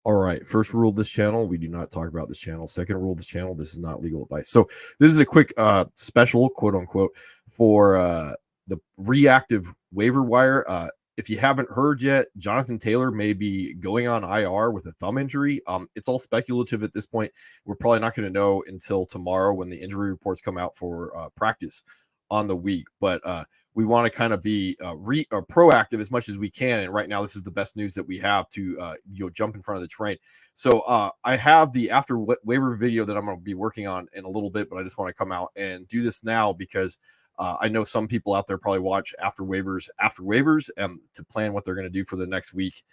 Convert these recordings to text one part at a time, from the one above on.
All right. First rule of this channel, we do not talk about this channel. Second rule of this channel, this is not legal advice. So this is a quick special, quote unquote, for the reactive waiver wire. If you haven't heard yet, Jonathan Taylor may be going on IR with a thumb injury. It's all speculative at this point. We're probably not going to know until tomorrow when the injury reports come out for practice on the week. But we want to kind of be proactive as much as we can. And right now, this is the best news that we have to jump in front of the train. So I have the after waiver video that I'm going to be working on in a little bit, but I just want to come out and do this now because I know some people out there probably watch after waivers to plan what they're going to do for the next week.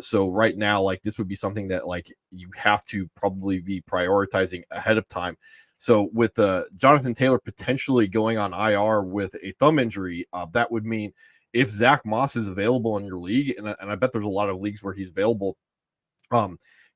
So right now, like this would be something that like you have to probably be prioritizing ahead of time. So with Jonathan Taylor potentially going on IR with a thumb injury, that would mean if Zach Moss is available in your league, and I bet there's a lot of leagues where he's available,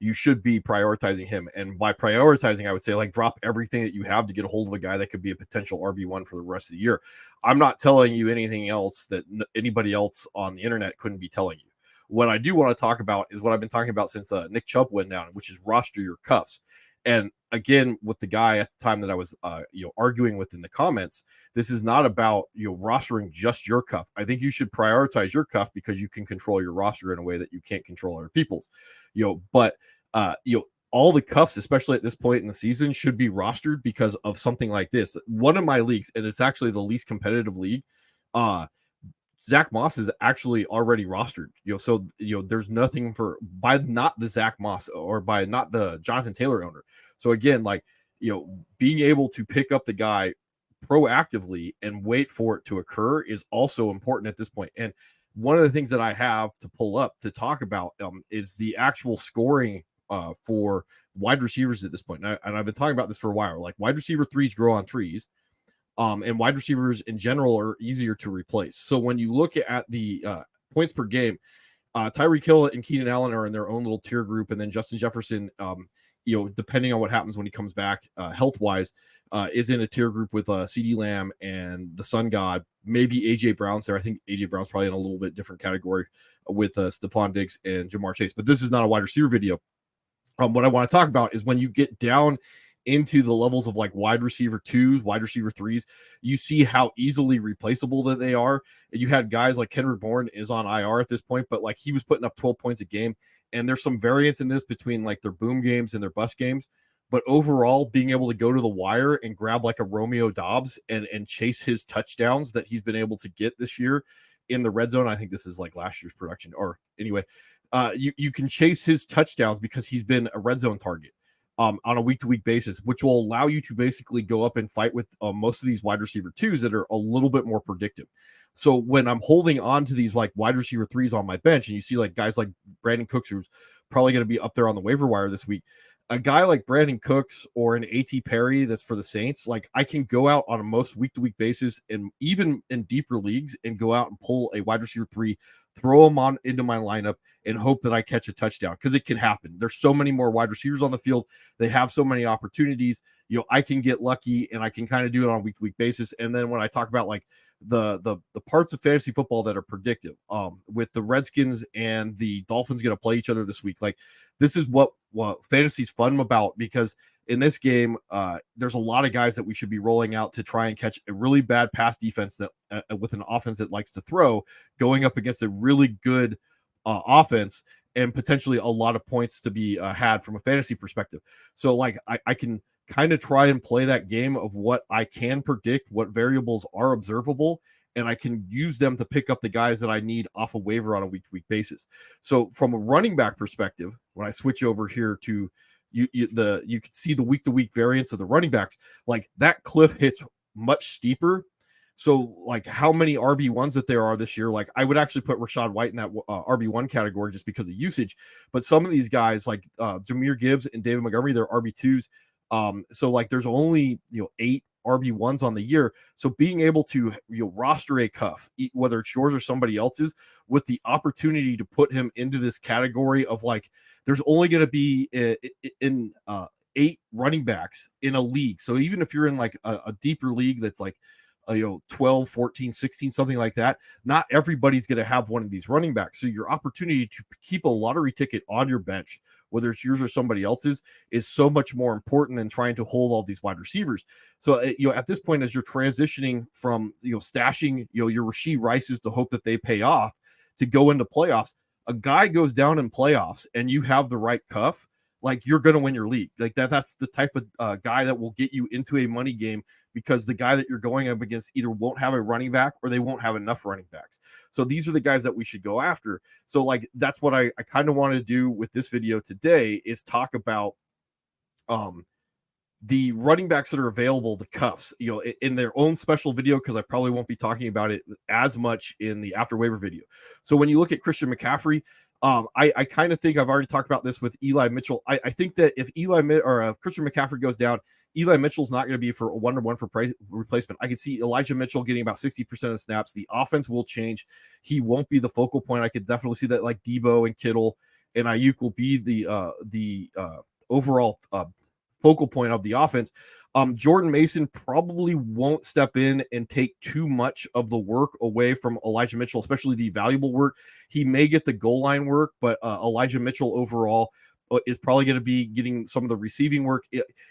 you should be prioritizing him. And by prioritizing, I would say like drop everything that you have to get a hold of a guy that could be a potential RB1 for the rest of the year. I'm not telling you anything else that anybody else on the internet couldn't be telling you. What I do want to talk about is what I've been talking about since Nick Chubb went down, which is roster your cuffs. And again, with the guy at the time that I was arguing with in the comments, this is not about rostering just your cuff. I think you should prioritize your cuff because you can control your roster in a way that you can't control other people's. But all the cuffs, especially at this point in the season, should be rostered because of something like this. One of my leagues, and it's actually the least competitive league, Zach Moss is actually already rostered. So there's nothing by not the Zach Moss or by not the Jonathan Taylor owner. So again, like being able to pick up the guy proactively and wait for it to occur is also important at this point. And one of the things that I have to pull up to talk about is the actual scoring for wide receivers at this point. And I've been talking about this for a while. Like wide receiver threes grow on trees. And wide receivers in general are easier to replace. So when you look at the points per game, Tyreek Hill and Keenan Allen are in their own little tier group, and then Justin Jefferson, depending on what happens when he comes back health-wise, is in a tier group with CeeDee Lamb and the Sun God. Maybe A.J. Brown's there. I think A.J. Brown's probably in a little bit different category with Stephon Diggs and Jamar Chase. But this is not a wide receiver video. What I want to talk about is when you get down into the levels of like wide receiver twos, wide receiver threes, you see how easily replaceable that they are. You had guys like Kendrick Bourne is on IR at this point, but like he was putting up 12 points a game. And there's some variance in this between like their boom games and their bust games. But overall, being able to go to the wire and grab like a Romeo Dobbs and chase his touchdowns that he's been able to get this year in the red zone. I think this is like last year's production, or anyway, you can chase his touchdowns because he's been a red zone target on a week-to-week basis, which will allow you to basically go up and fight with most of these wide receiver twos that are a little bit more predictive. So when I'm holding on to these like wide receiver threes on my bench, and you see like guys like Brandon Cooks, who's probably going to be up there on the waiver wire this week, a guy like Brandon Cooks or an A.T. Perry that's for the Saints, like I can go out on a most week-to-week basis and even in deeper leagues and go out and pull a wide receiver three, throw them on into my lineup and hope that I catch a touchdown, because it can happen. There's so many more wide receivers on the field. They have so many opportunities. I can get lucky and I can kind of do it on a week-to-week basis. And then when I talk about like the parts of fantasy football that are predictive, with the Redskins and the Dolphins going to play each other this week, like this is what fantasy's fun about, because in this game, there's a lot of guys that we should be rolling out to try and catch a really bad pass defense that with an offense that likes to throw, going up against a really good offense, and potentially a lot of points to be had from a fantasy perspective. So like I can kind of try and play that game of what I can predict, what variables are observable, and I can use them to pick up the guys that I need off a waiver on a week-to-week basis. So from a running back perspective, when I switch over here to you can see the week-to-week variance of the running backs, like that cliff hits much steeper. So like how many RB1s that there are this year, like I would actually put Rashad White in that RB1 category just because of usage. But some of these guys like Jahmyr Gibbs and David Montgomery, they're RB2s. So like there's only 8 RB1s on the year. So being able to roster a cuff, whether it's yours or somebody else's, with the opportunity to put him into this category of like there's only going to be in 8 running backs in a league. So even if you're in like a deeper league that's like 12, 14, 16, something like that. Not everybody's going to have one of these running backs. So your opportunity to keep a lottery ticket on your bench, whether it's yours or somebody else's, is so much more important than trying to hold all these wide receivers. So, at this point, as you're transitioning from, stashing, your Rashee Rices to hope that they pay off to go into playoffs, a guy goes down in playoffs and you have the right cuff, like you're going to win your league. Like that's the type of guy that will get you into a money game, because the guy that you're going up against either won't have a running back or they won't have enough running backs. So these are the guys that we should go after. So like, that's what I kind of want to do with this video today, is talk about the running backs that are available, the cuffs, in their own special video, because I probably won't be talking about it as much in the after waiver video. So when you look at Christian McCaffrey, I kind of think I've already talked about this with Eli Mitchell. I think that if Christian McCaffrey goes down, Eli Mitchell's not going to be for a 1-to-1 for replacement. I can see Elijah Mitchell getting about 60% of the snaps. The offense will change. He won't be the focal point. I could definitely see that, like Debo and Kittle and Ayuk will be the overall focal point of the offense. Jordan Mason probably won't step in and take too much of the work away from Elijah Mitchell, especially the valuable work. He may get the goal line work, but Elijah Mitchell overall is probably going to be getting some of the receiving work.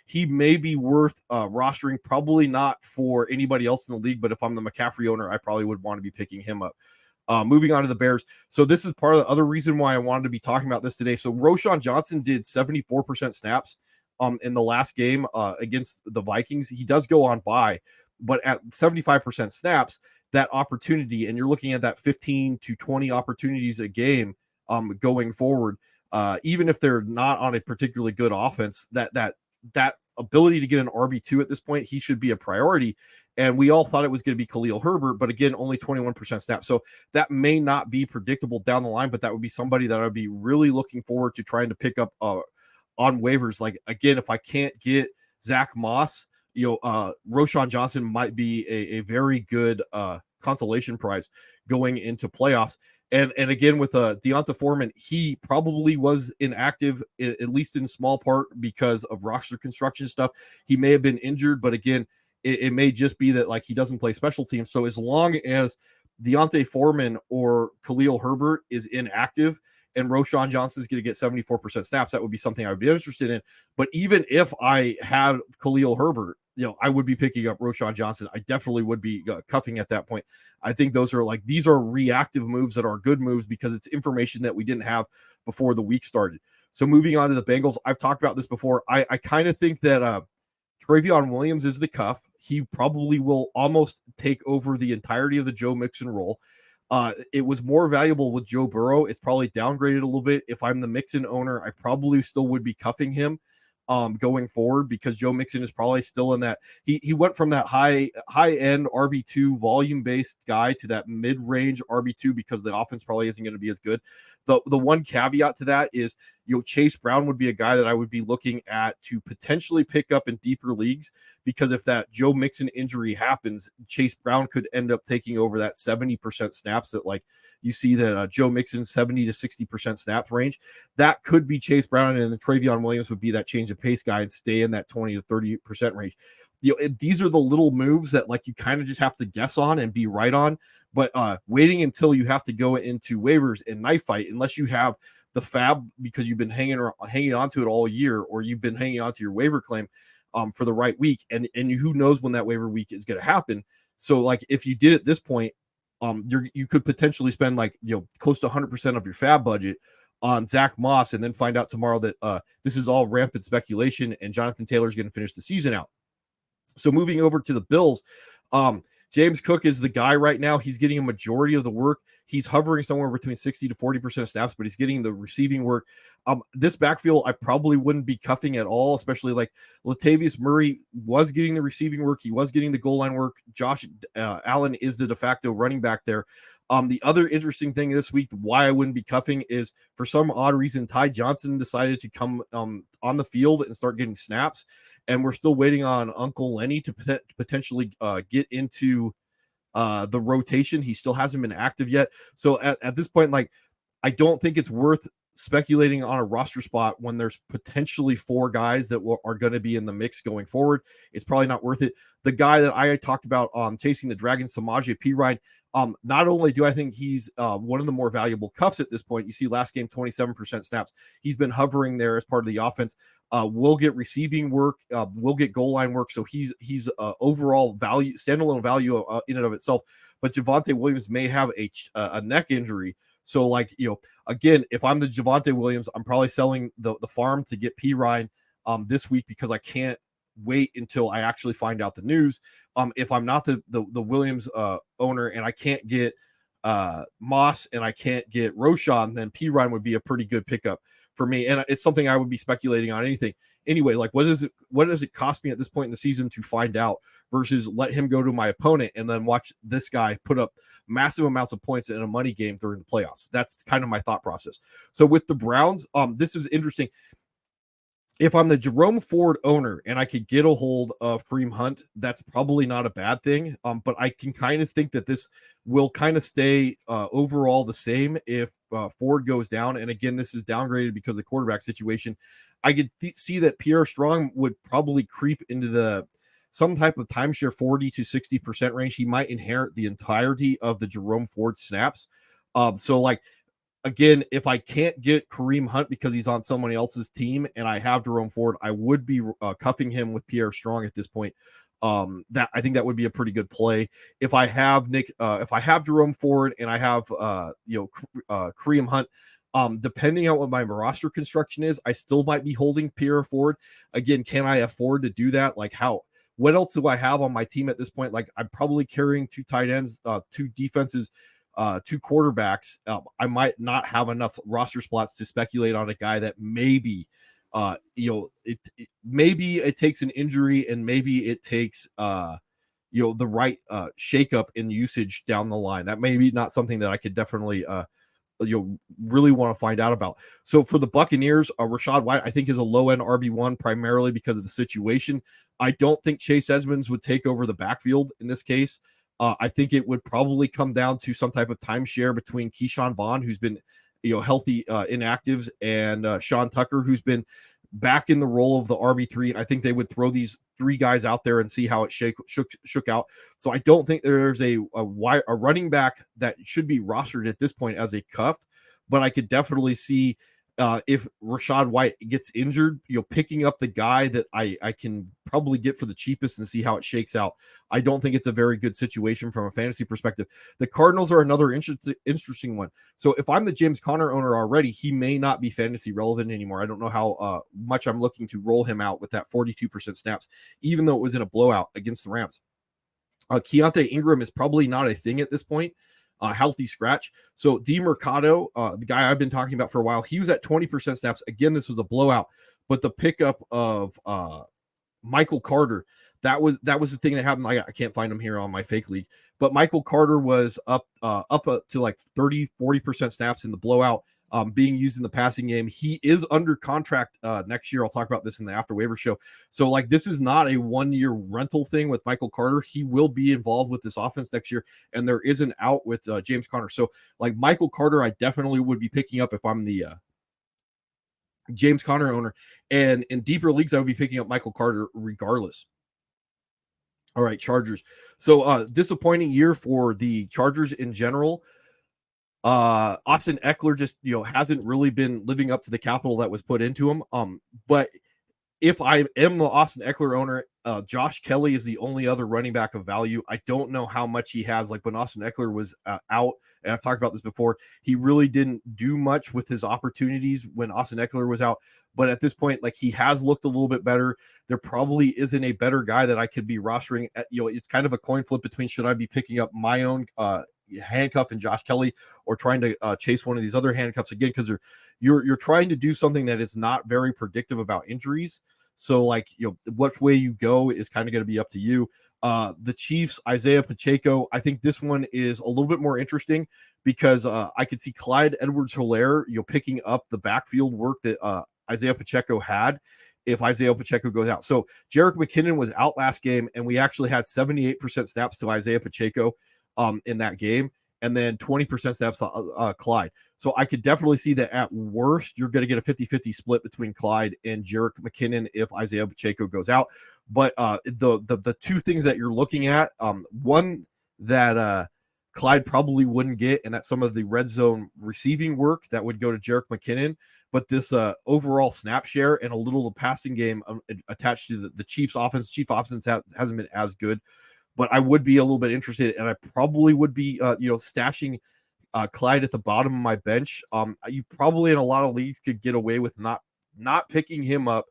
He may be worth rostering, probably not for anybody else in the league, but if I'm the McCaffrey owner, I probably would want to be picking him up. Moving on to the Bears. So this is part of the other reason why I wanted to be talking about this today. So Roschon Johnson did 74% snaps in the last game against the Vikings. He does go on bye, but at 75% snaps, that opportunity, and you're looking at that 15 to 20 opportunities a game going forward, even if they're not on a particularly good offense, that ability to get an RB2 at this point, he should be a priority. And we all thought it was going to be Khalil Herbert, but again, only 21% snaps. So that may not be predictable down the line, but that would be somebody that I'd be really looking forward to trying to pick up on waivers. Like, again, if I can't get Zach Moss, Roschon Johnson might be a very good consolation prize going into playoffs. And again, with Deonta Foreman, he probably was inactive, at least in small part because of roster construction stuff. He may have been injured, but again, it may just be that, like, he doesn't play special teams. So as long as Deonta Foreman or Khalil Herbert is inactive and Roschon Johnson is going to get 74% snaps, that would be something I would be interested in. But even if I had Khalil Herbert, I would be picking up Roschon Johnson. I definitely would be cuffing at that point. I think these are reactive moves that are good moves because it's information that we didn't have before the week started. So moving on to the Bengals, I've talked about this before. I kind of think that Travion Williams is the cuff. He probably will almost take over the entirety of the Joe Mixon role. It was more valuable with Joe Burrow. It's probably downgraded a little bit. If I'm the Mixon owner, I probably still would be cuffing him going forward, because Joe Mixon is probably still in that. He went from that high end RB2 volume based guy to that mid range RB2 because the offense probably isn't going to be as good. The one caveat to that is, Chase Brown would be a guy that I would be looking at to potentially pick up in deeper leagues, because if that Joe Mixon injury happens, Chase Brown could end up taking over that 70% snaps that, like, you see that Joe Mixon 70 to 60% snaps range. That could be Chase Brown, and then Travion Williams would be that change of pace guy and stay in that 20 to 30% range. These are the little moves that, like, you kind of just have to guess on and be right on. But waiting until you have to go into waivers and knife fight, unless you have the fab because you've been hanging on to it all year, or you've been hanging on to your waiver claim for the right week, and who knows when that waiver week is going to happen. So, like, if you did at this point, you could potentially spend, like, close to 100% of your fab budget on Zach Moss, and then find out tomorrow that this is all rampant speculation and Jonathan Taylor is going to finish the season out. So moving over to the Bills, James Cook is the guy right now. He's getting a majority of the work. He's hovering somewhere between 60 to 40% of snaps, but he's getting the receiving work. This backfield, I probably wouldn't be cuffing at all, especially like Latavius Murray was getting the receiving work. He was getting the goal line work. Josh Allen is the de facto running back there. The other interesting thing this week, why I wouldn't be cuffing, is for some odd reason, Ty Johnson decided to come on the field and start getting snaps. And we're still waiting on Uncle Lenny to potentially get into the rotation. He still hasn't been active yet. So at this point, like, I don't think it's worth speculating on a roster spot when there's potentially 4 guys that are going to be in the mix going forward. It's probably not worth it. The guy that I talked about on Chasing the Dragon, Samaje Perine, not only do I think he's one of the more valuable cuffs at this point, you see last game 27% snaps. He's been hovering there as part of the offense. Will get receiving work, will get goal line work. So he's overall value, standalone value in and of itself. But Javonte Williams may have a neck injury. So, like, again, if I'm the Javonte Williams, I'm probably selling the farm to get Perine this week because I can't wait until I actually find out the news. If I'm not the Williams owner and I can't get Moss and I can't get Roschon, then Perine would be a pretty good pickup for me. And it's something I would be speculating on anything. Anyway, like what does it cost me at this point in the season to find out versus let him go to my opponent and then watch this guy put up massive amounts of points in a money game during the playoffs? That's kind of my thought process. So with the Browns, this is interesting. If I'm the Jerome Ford owner and I could get a hold of Kareem Hunt, that's probably not a bad thing. But I can kind of think that this will kind of stay overall the same if Ford goes down. And again, this is downgraded because of the quarterback situation. I could see that Pierre Strong would probably creep into some type of timeshare 40 to 60% range. He might inherit the entirety of the Jerome Ford snaps. So like, again, if I can't get Kareem Hunt because he's on someone else's team and I have Jerome Ford, I would be cuffing him with Pierre Strong at this point. That I think that would be a pretty good play. If I have if I have Jerome Ford and I have Kareem Hunt, depending on what my roster construction is, I still might be holding Pierre Ford. Again, can I afford to do that? Like what else do I have on my team at this point? Like I'm probably carrying 2 tight ends, 2 defenses, 2 quarterbacks. I might not have enough roster spots to speculate on a guy that maybe maybe it takes an injury and maybe it takes the right shakeup in usage down the line. That may be not something that I could definitely really want to find out about. So for the Buccaneers, Rachaad White, I think, is a low-end RB1 primarily because of the situation. I don't think Chase Edmonds would take over the backfield in this case. I think it would probably come down to some type of timeshare between Keyshawn Vaughn, who's been healthy inactives, and Sean Tucker, who's been back in the role of the RB3. I think they would throw these 3 guys out there and see how it shook out. So I don't think there's a running back that should be rostered at this point as a cuff, but I could definitely see if Rachaad White gets injured, picking up the guy that I can probably get for the cheapest and see how it shakes out. I don't think it's a very good situation from a fantasy perspective. The Cardinals are another interesting one. So if I'm the James Conner owner already, he may not be fantasy relevant anymore. I don't know how much I'm looking to roll him out with that 42% snaps, even though it was in a blowout against the Rams. Keontae Ingram is probably not a thing at this point. Healthy scratch. So DeMercado, the guy I've been talking about for a while, he was at 20% snaps. Again, this was a blowout, but the pickup of Michael Carter, that was the thing that happened. I can't find him here on my fake league, but Michael Carter was up to like 30-40% snaps in the blowout, being used in the passing game. He is under contract next year. I'll talk about this in the after waiver show. So like, this is not a 1-year rental thing with Michael Carter. He will be involved with this offense next year, and there is an out with James Conner. So like, Michael Carter, I definitely would be picking up if I'm the James Conner owner, and in deeper leagues, I would be picking up Michael Carter regardless. All right, Chargers. So disappointing year for the Chargers in general. Austin Eckler just hasn't really been living up to the capital that was put into him. But if I am the Austin Eckler owner, Josh Kelly is the only other running back of value. I don't know how much he has. Like when Austin Eckler was out, and I've talked about this before, he really didn't do much with his opportunities when Austin Eckler was out. But at this point, like, he has looked a little bit better. There probably isn't a better guy that I could be rostering. It's kind of a coin flip between should I be picking up my own handcuff and Josh Kelly, or trying to chase one of these other handcuffs again, because you're trying to do something that is not very predictive about injuries. So like, which way you go is kind of going to be up to you. The Chiefs, Isaiah Pacheco, I think this one is a little bit more interesting because I could see Clyde Edwards-Helaire, picking up the backfield work that Isaiah Pacheco had if Isaiah Pacheco goes out. So Jerick McKinnon was out last game, and we actually had 78% snaps to Isaiah Pacheco in that game. and then 20% snaps Clyde. So I could definitely see that at worst, you're going to get a 50-50 split between Clyde and Jerick McKinnon if Isaiah Pacheco goes out. But the two things that you're looking at, one that Clyde probably wouldn't get, and that's some of the red zone receiving work that would go to Jerick McKinnon. But this overall snap share and a little of the passing game attached to the Chiefs offense. Chiefs offense hasn't been as good, but I would be a little bit interested, and I probably would be, stashing Clyde at the bottom of my bench. You probably in a lot of leagues could get away with not picking him up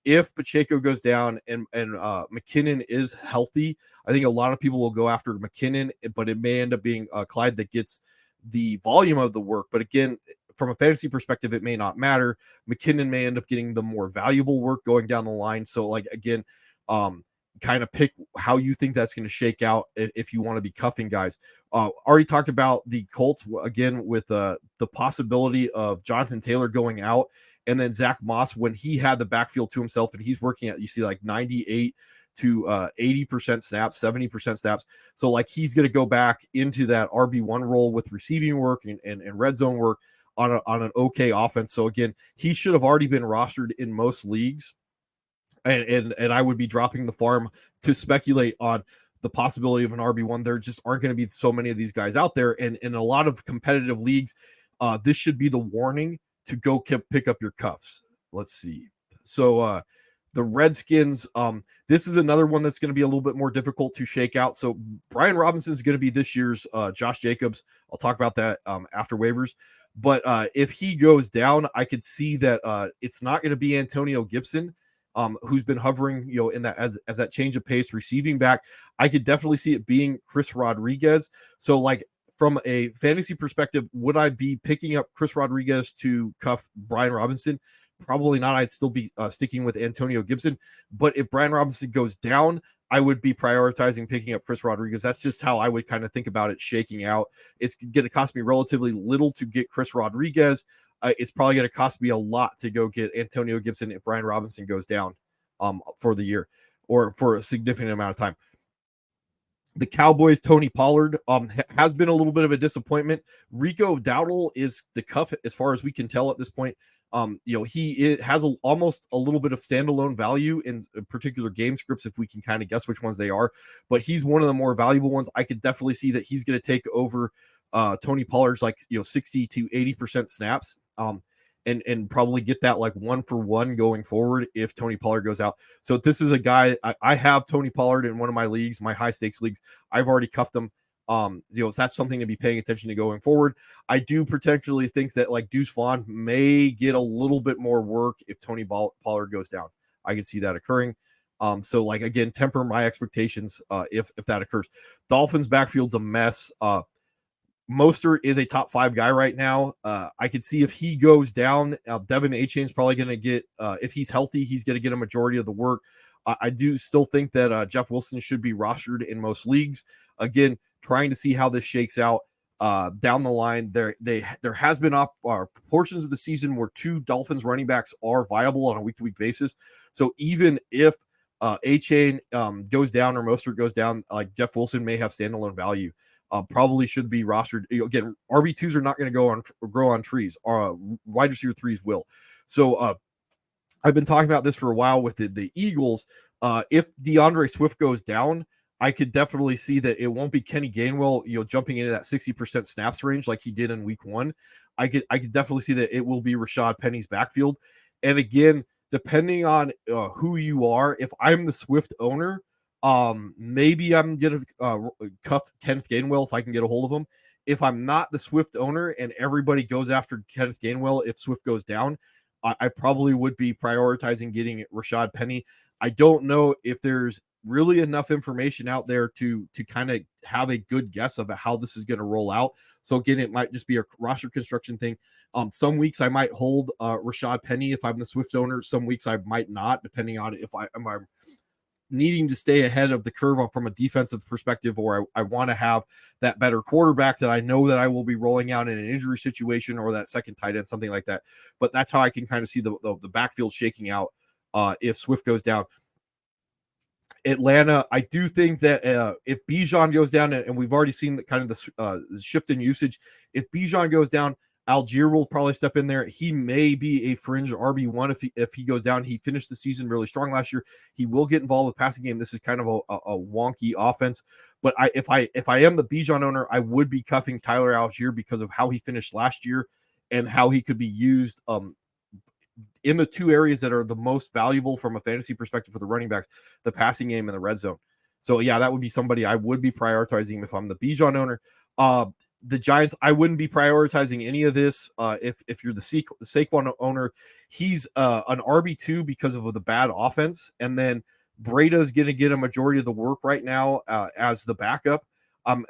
if Pacheco goes down and McKinnon is healthy. I think a lot of people will go after McKinnon, but it may end up being Clyde that gets the volume of the work. But again, from a fantasy perspective, it may not matter. McKinnon may end up getting the more valuable work going down the line. So, like, again, kind of pick how you think that's going to shake out if you want to be cuffing guys. Already talked about the Colts again with the possibility of Jonathan Taylor going out, and then Zach Moss when he had the backfield to himself, and he's working at, you see, like 98 to 80% snaps, 70% snaps. So like he's going to go back into that RB1 role with receiving work and red zone work on an okay offense. So again, he should have already been rostered in most leagues. And I would be dropping the farm to speculate on the possibility of an RB1. There just aren't going to be so many of these guys out there. And in a lot of competitive leagues, this should be the warning to go pick up your cuffs. Let's see. So the Redskins, this is another one that's going to be a little bit more difficult to shake out. So Brian Robinson is going to be this year's Josh Jacobs. I'll talk about that after waivers. But if he goes down, I could see that it's not going to be Antonio Gibson, who's been hovering, in that as that change of pace receiving back. I could definitely see it being Chris Rodriguez. So like from a fantasy perspective, would I be picking up Chris Rodriguez to cuff Brian Robinson? Probably not. I'd still be sticking with Antonio Gibson. But if Brian Robinson goes down, I would be prioritizing picking up Chris Rodriguez. That's just how I would kind of think about it shaking out. It's going to cost me relatively little to get Chris Rodriguez. It's probably going to cost me a lot to go get Antonio Gibson if Brian Robinson goes down for the year or for a significant amount of time. The Cowboys, Tony Pollard has been a little bit of a disappointment. Rico Dowdle is the cuff as far as we can tell at this point. He has almost a little bit of standalone value in particular game scripts if we can kind of guess which ones they are. But he's one of the more valuable ones. I could definitely see that he's going to take over Tony Pollard's 60 to 80% snaps. And probably get that like 1-for-1 going forward if Tony Pollard goes out. So this is a guy, I have Tony Pollard in one of my leagues, my high stakes leagues. I've already cuffed him. So that's something to be paying attention to going forward. I do potentially think that like Deuce Vaughn may get a little bit more work if Tony Pollard goes down. I can see that occurring. So like, again, temper my expectations if that occurs. Dolphins backfield's a mess. Mostert is a top 5 guy right now. I could see if he goes down, Devin Achane's probably going to get, if he's healthy, he's going to get a majority of the work. I do still think that Jeff Wilson should be rostered in most leagues. Again, trying to see how this shakes out down the line. There has been portions of the season where 2 Dolphins running backs are viable on a week-to-week basis. So even if Achane goes down or Mostert goes down, like Jeff Wilson may have standalone value. Probably should be rostered. Again, RB2s are not going to grow on trees. Wide receiver 3s will. So I've been talking about this for a while with the Eagles. If DeAndre Swift goes down, I could definitely see that it won't be Kenny Gainwell, jumping into that 60% snaps range like he did in week 1. I could definitely see that it will be Rashad Penny's backfield. And again, depending on who you are, if I'm the Swift owner, maybe I'm gonna cuff Kenneth Gainwell if I can get a hold of him. If I'm not the Swift owner and everybody goes after Kenneth Gainwell, if Swift goes down, I probably would be prioritizing getting Rashad Penny. I don't know if there's really enough information out there to kind of have a good guess of how this is going to roll out. So again, it might just be a roster construction thing. Some weeks I might hold Rashad Penny if I'm the Swift owner. Some weeks I might not, depending on if I'm needing to stay ahead of the curve from a defensive perspective, or I want to have that better quarterback that I know that I will be rolling out in an injury situation, or that second tight end, something like that. But that's how I can kind of see the backfield shaking out if Swift goes down. Atlanta, I do think that if Bijan goes down, and we've already seen the kind of the shift in usage, if Bijan goes down, Algier will probably step in there. He may be a fringe RB1 if he goes down. He finished the season really strong last year. He will get involved with passing game. This is kind of a wonky offense, but if I am the Bijan owner, I would be cuffing Tyler Algier because of how he finished last year and how he could be used in the two areas that are the most valuable from a fantasy perspective for the running backs, the passing game and the red zone. So yeah, that would be somebody I would be prioritizing if I'm the Bijan owner. The Giants, I wouldn't be prioritizing any of this. If you're the Saquon owner, he's an RB2 because of the bad offense, and then Breda's going to get a majority of the work right now as the backup.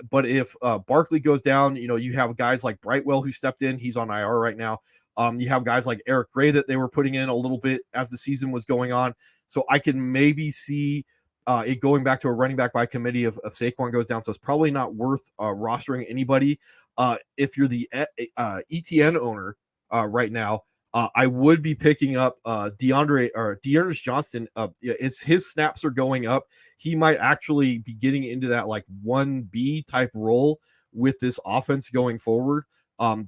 But if Barkley goes down, you have guys like Brightwell who stepped in. He's on IR right now. You have guys like Eric Gray that they were putting in a little bit as the season was going on. So I can maybe see it going back to a running back by committee if Saquon goes down. So it's probably not worth rostering anybody. If you're the ETN owner right now, I would be picking up Dearness Johnston. His snaps are going up. He might actually be getting into that like 1B type role with this offense going forward.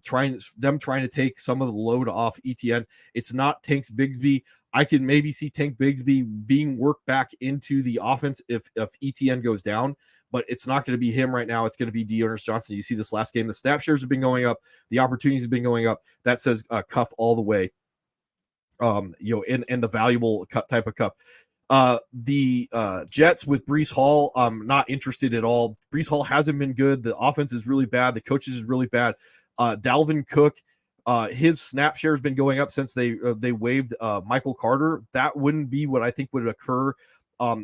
Trying to take some of the load off ETN. It's not Tank Bigsby. I can maybe see Tank Bigsby being worked back into the offense if ETN goes down, but it's not going to be him right now. It's going to be Dearness Johnson. You see this last game, the snap shares have been going up, the opportunities have been going up. That says cuff all the way. In the valuable cut type of cup. The Jets with Breece Hall, I'm not interested at all. Breece Hall hasn't been good. The offense is really bad. The coaches is really bad. Dalvin Cook, his snap share has been going up since they waived Michael Carter. That wouldn't be what I think would occur.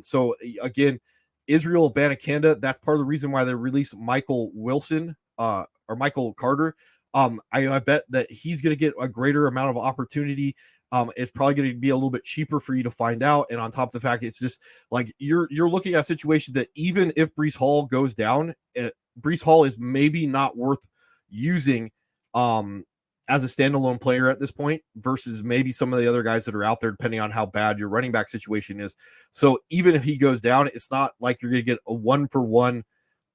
So again, Israel Abanikanda, that's part of the reason why they released Michael Wilson or Michael Carter. I bet that he's going to get a greater amount of opportunity. It's probably going to be a little bit cheaper for you to find out. And on top of the fact, it's just like you're looking at a situation that even if Breece Hall goes down, Breece Hall is maybe not worth using as a standalone player at this point versus maybe some of the other guys that are out there, depending on how bad your running back situation is. So even if he goes down, it's not like you're going to get a 1-for-1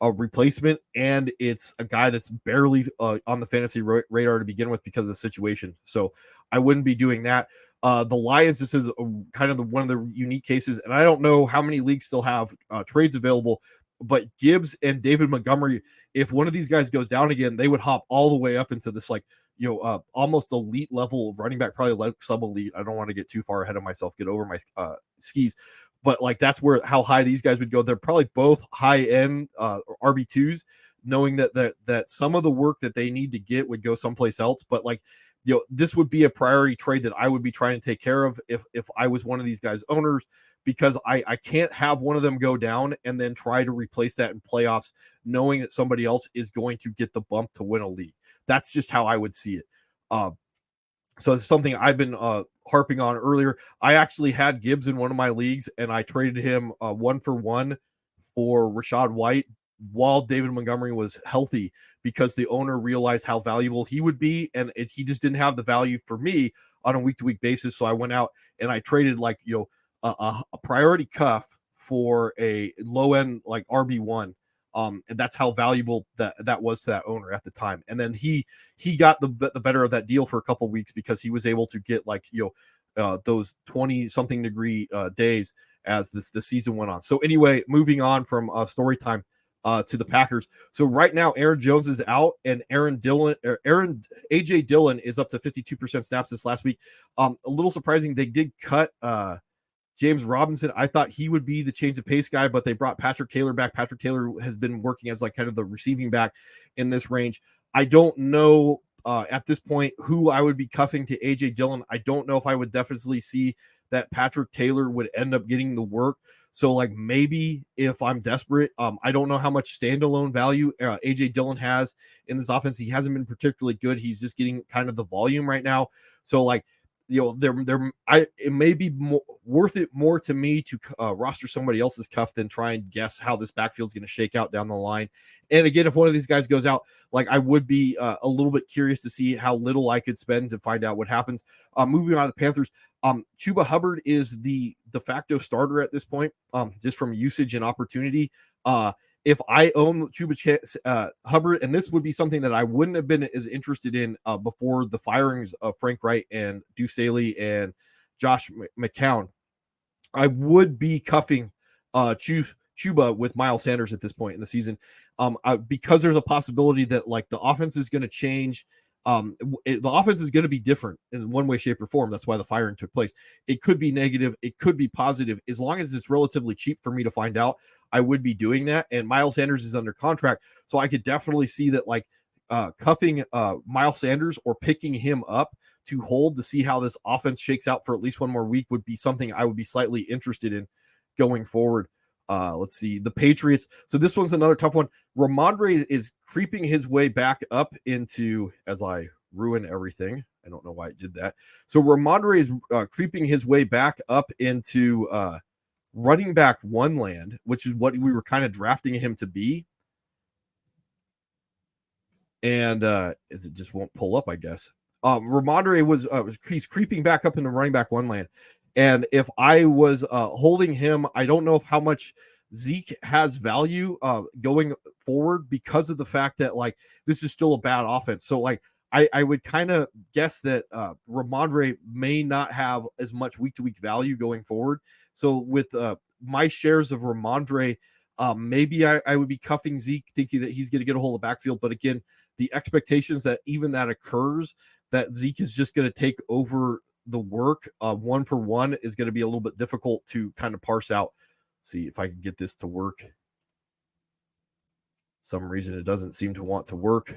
replacement, and it's a guy that's barely on the fantasy radar to begin with because of the situation. So I wouldn't be doing that. The Lions, this is kind of one of the unique cases, and I don't know how many leagues still have trades available, but Gibbs and David Montgomery, if one of these guys goes down again, they would hop all the way up into this almost elite level running back, probably like sub elite. I don't want to get too far ahead of myself, get over my skis, but like that's how high these guys would go. They're probably both high end RB2s, knowing that some of the work that they need to get would go someplace else. But like, this would be a priority trade that I would be trying to take care of if I was one of these guys' owners, because I can't have one of them go down and then try to replace that in playoffs, knowing that somebody else is going to get the bump to win a league. That's just how I would see it. So it's something I've been harping on earlier. I actually had Gibbs in one of my leagues, and I traded him 1-for-1 for Rachaad White while David Montgomery was healthy, because the owner realized how valuable he would be, and he just didn't have the value for me on a week-to-week basis. So I went out and I traded a priority cuff for a low-end like RB1. And that's how valuable that was to that owner at the time. And then he got the better of that deal for a couple of weeks because he was able to get those 20 something degree days as the season went on. So anyway, moving on from story time to the Packers. So right now, Aaron Jones is out, and AJ Dillon is up to 52% snaps this last week. A little surprising, they did cut James Robinson. I thought he would be the change of pace guy, but they brought Patrick Taylor back. Patrick Taylor has been working as like kind of the receiving back in this range. I don't know at this point who I would be cuffing to AJ Dillon. I don't know if I would definitely see that Patrick Taylor would end up getting the work. So like maybe if I'm desperate, I don't know how much standalone value AJ Dillon has in this offense. He hasn't been particularly good. He's just getting kind of the volume right now. So like it may be worth it more to me to roster somebody else's cuff than try and guess how this backfield is going to shake out down the line. And again, if one of these guys goes out, like I would be a little bit curious to see how little I could spend to find out what happens. Moving on to the Panthers, Chuba Hubbard is the de facto starter at this point, just from usage and opportunity. If I own Hubbard, and this would be something that I wouldn't have been as interested in before the firings of Frank Wright and Deuce Staley and Josh McCown, I would be cuffing Chuba with Miles Sanders at this point in the season, because there's a possibility that like the offense is going to change. The offense is going to be different in one way, shape, or form. That's why the firing took place. It could be negative, it could be positive. As long as it's relatively cheap for me to find out, I would be doing that. And Miles Sanders is under contract, so I could definitely see that like cuffing Miles Sanders or picking him up to hold to see how this offense shakes out for at least one more week would be something I would be slightly interested in going forward. Let's see, the Patriots. So this one's another tough one. Ramondre is creeping his way back up into, as I ruin everything, I don't know why I did that. So Ramondre is creeping his way back up into running back one land, which is what we were kind of drafting him to be. And as it just won't pull up, I guess. Ramondre he's creeping back up into running back one land. And if I was holding him, I don't know how much Zeke has value going forward because of the fact that like this is still a bad offense. So like I would kind of guess that Ramondre may not have as much week to week value going forward. So with my shares of Ramondre, maybe I would be cuffing Zeke, thinking that he's going to get a hold of the backfield. But again, the expectations that even that occurs, that Zeke is just going to take over the work one for one is going to be a little bit difficult to kind of parse out. See if I can get this to work. Some reason it doesn't seem to want to work.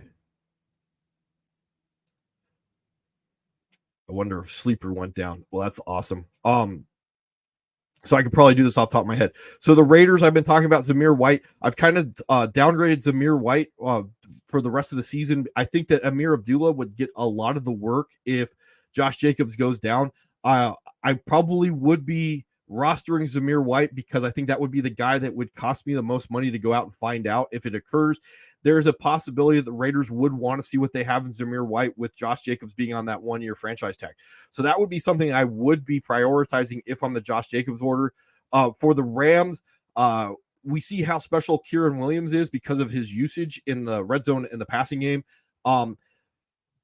I wonder if Sleeper went down. Well, that's awesome. So I could probably do this off the top of my head. So the Raiders, I've been talking about Zamir White. I've kind of downgraded Zamir White for the rest of the season. I think that Amir Abdullah would get a lot of the work if Josh Jacobs goes down. I probably would be rostering Zamir White because I think that would be the guy that would cost me the most money to go out and find out if it occurs. There's a possibility that the Raiders would want to see what they have in Zamir White with Josh Jacobs being on that 1-year franchise tag. So that would be something I would be prioritizing if I'm the Josh Jacobs order. For the Rams, we see how special Kieran Williams is because of his usage in the red zone in the passing game.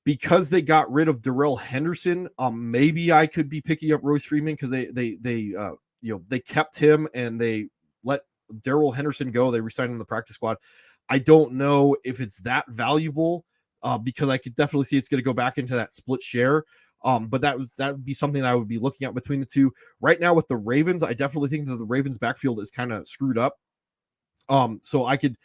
Because they got rid of Darrell Henderson, maybe I could be picking up Royce Freeman because they kept him and they let Darrell Henderson go. They re-signed him in the practice squad. I don't know if it's that valuable because I could definitely see it's going to go back into that split share. But that would be something I would be looking at between the two. Right now with the Ravens, I definitely think that the Ravens backfield is kind of screwed up. So I could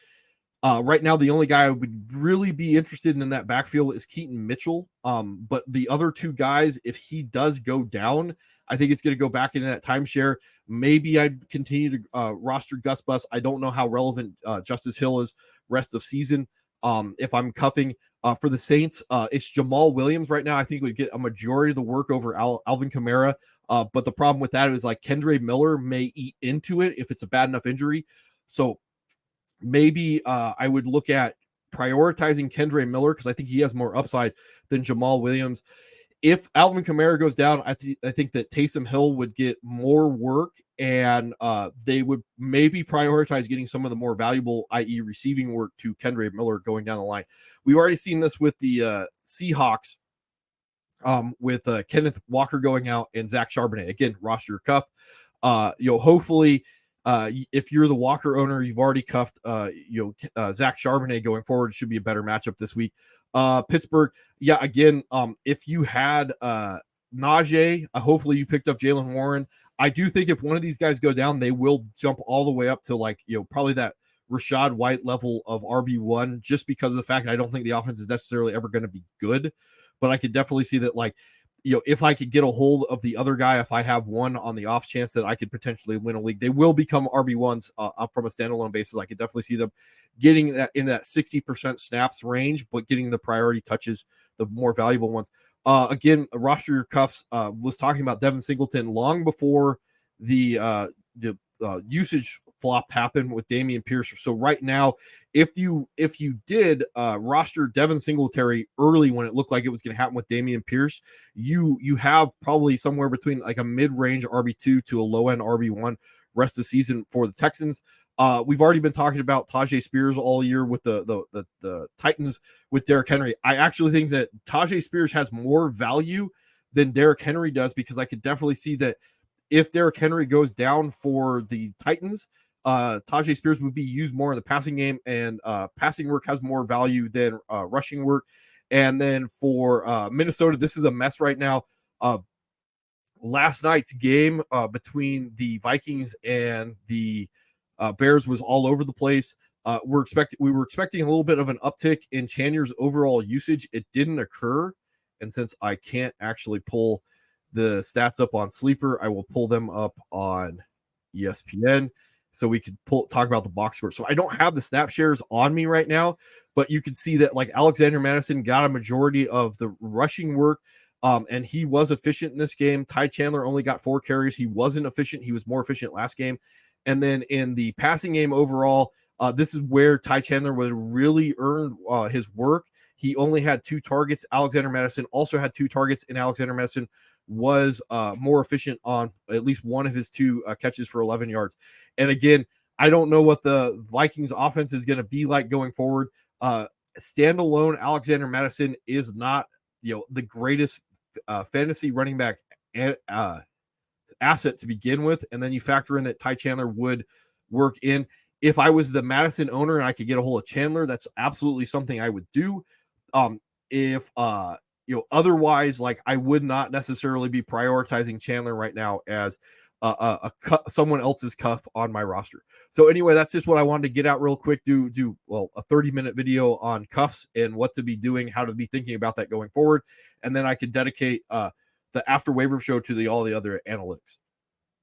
right now the only guy I would really be interested in that backfield is Keaton Mitchell. But the other two guys, if he does go down, I think it's going to go back into that timeshare. Maybe I'd continue to roster Gus Bus. I don't know how relevant Justice Hill is rest of season. If I'm cuffing for the Saints, it's Jamal Williams right now. I think would get a majority of the work over Alvin Kamara. But the problem with that is like Kendre Miller may eat into it if it's a bad enough injury. So maybe I would look at prioritizing Kendre Miller because I think he has more upside than Jamal Williams. If Alvin Kamara goes down, I think that Taysom Hill would get more work, and they would maybe prioritize getting some of the more valuable, i.e. receiving work to Kendre Miller going down the line. We've already seen this with the Seahawks with Kenneth Walker going out and Zach Charbonnet. Again, roster cuff. Hopefully, if you're the Walker owner, you've already cuffed Zach Charbonnet going forward. It should be a better matchup this week. Pittsburgh, yeah, again, if you had Najee, hopefully you picked up Jalen Warren. I do think if one of these guys go down, they will jump all the way up to probably that Rachaad White level of RB1 just because of the fact that I don't think the offense is necessarily ever going to be good. But I could definitely see that if I could get a hold of the other guy, if I have one on the off chance that I could potentially win a league, they will become RB1s up from a standalone basis. I could definitely see them getting that in that 60% snaps range, but getting the priority touches, the more valuable ones. Again, roster cuffs was talking about Devin Singleton long before the usage flop happened with Damian Pierce. So right now, if you did roster Devin Singletary early when it looked like it was going to happen with Damian Pierce, you have probably somewhere between like a mid-range RB2 to a low-end RB1 rest of the season for the Texans. We've already been talking about Tajay Spears all year with the Titans with Derrick Henry. I actually think that Tajay Spears has more value than Derrick Henry does, because I could definitely see that if Derrick Henry goes down for the Titans, Tajay Spears would be used more in the passing game, and passing work has more value than rushing work. And then for Minnesota, this is a mess right now. Last night's game between the Vikings and the Bears was all over the place. We were expecting a little bit of an uptick in Chanier's overall usage. It didn't occur, and since I can't actually pull the stats up on Sleeper, I will pull them up on ESPN so we could talk about the box score. So I don't have the snap shares on me right now, but you can see that like Alexander Madison got a majority of the rushing work. And he was efficient in this game. Ty Chandler only got 4 carries. He wasn't efficient. He was more efficient last game. And then in the passing game overall, this is where Ty Chandler would really earn his work. He only had 2 targets. Alexander Madison also had 2 targets, and Alexander Madison was more efficient on at least one of his 2 catches for 11 yards. And again, I don't know what the Vikings offense is going to be like going forward. Standalone Alexander Madison is not the greatest fantasy running back asset to begin with, and then you factor in that Ty Chandler would work in. If I was the Madison owner and I could get a hold of Chandler, that's absolutely something I would do. If otherwise, like, I would not necessarily be prioritizing Chandler right now as someone else's cuff on my roster. So anyway, that's just what I wanted to get out real quick. Do a 30-minute video on cuffs and what to be doing, how to be thinking about that going forward, and then I could dedicate the after waiver show to all the other analytics.